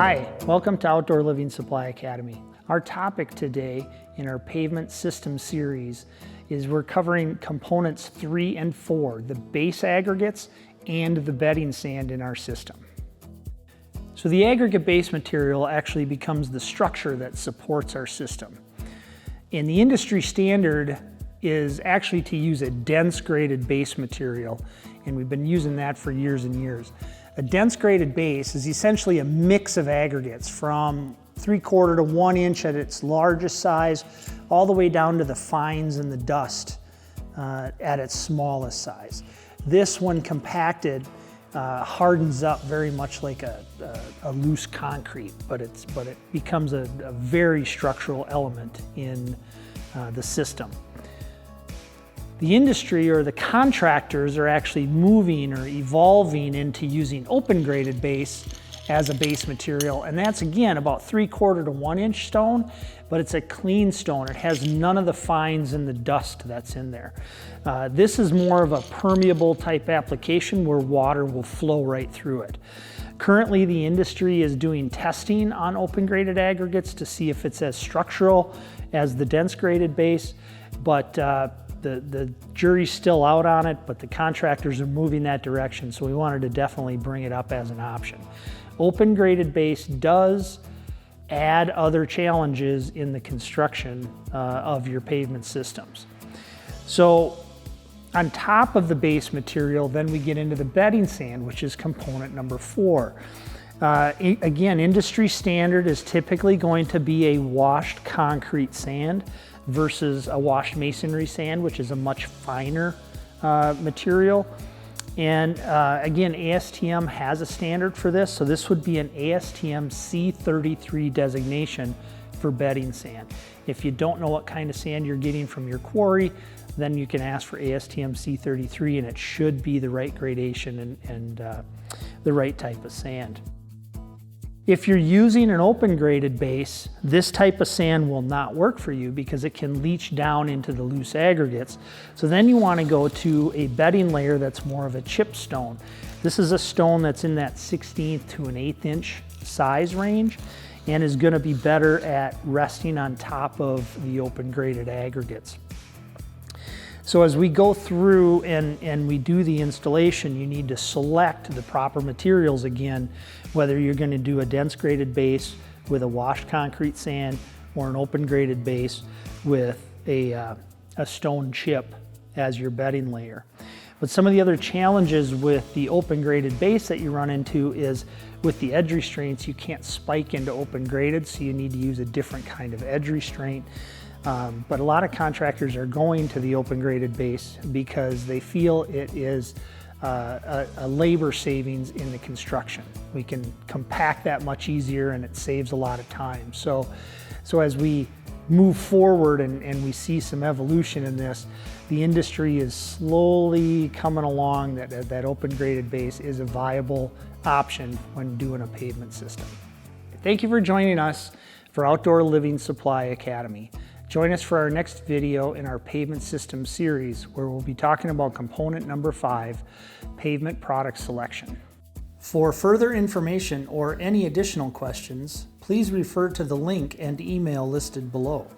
Hi, welcome to Outdoor Living Supply Academy. Our topic today in our Pavement System Series is we're covering components 3 and 4, the base aggregates and the bedding sand in our system. So the aggregate base material actually becomes the structure that supports our system. And the industry standard is actually to use a dense graded base material, and we've been using that for years and years. A dense graded base is essentially a mix of aggregates from 3/4 to 1 inch at its largest size, all the way down to the fines and the dust at its smallest size. This, when compacted, hardens up very much like a loose concrete, but it becomes a very structural element in the system. The industry or the contractors are actually moving or evolving into using open graded base as a base material, and that's again about 3/4 to 1 inch stone, but it's a clean stone. It has none of the fines and the dust that's in there. This is more of a permeable type application where water will flow right through it. Currently, the industry is doing testing on open graded aggregates to see if it's as structural as the dense graded base, but the jury's still out on it, but the contractors are moving that direction, so we wanted to definitely bring it up as an option. Open graded base does add other challenges in the construction of your pavement systems. So on top of the base material, then we get into the bedding sand, which is component number 4. Again, industry standard is typically going to be a washed concrete sand versus a washed masonry sand, which is a much finer material. And again, ASTM has a standard for this, so this would be an ASTM C33 designation for bedding sand. If you don't know what kind of sand you're getting from your quarry, then you can ask for ASTM C33 and it should be the right gradation and the right type of sand. If you're using an open graded base, this type of sand will not work for you because it can leach down into the loose aggregates. So then you want to go to a bedding layer that's more of a chip stone. This is a stone that's in that 1/16 to an 1/8 inch size range and is going to be better at resting on top of the open graded aggregates. So as we go through and we do the installation, you need to select the proper materials again, whether you're going to do a dense graded base with a washed concrete sand or an open graded base with a stone chip as your bedding layer. But some of the other challenges with the open graded base that you run into is with the edge restraints, you can't spike into open graded, so you need to use a different kind of edge restraint. But a lot of contractors are going to the open graded base because they feel it is a labor savings in the construction. We can compact that much easier and it saves a lot of time. So as we move forward and we see some evolution in this, the industry is slowly coming along that open graded base is a viable option when doing a pavement system. Thank you for joining us for Outdoor Living Supply Academy. Join us for our next video in our Pavement System Series, where we'll be talking about component number 5, pavement product selection. For further information or any additional questions, please refer to the link and email listed below.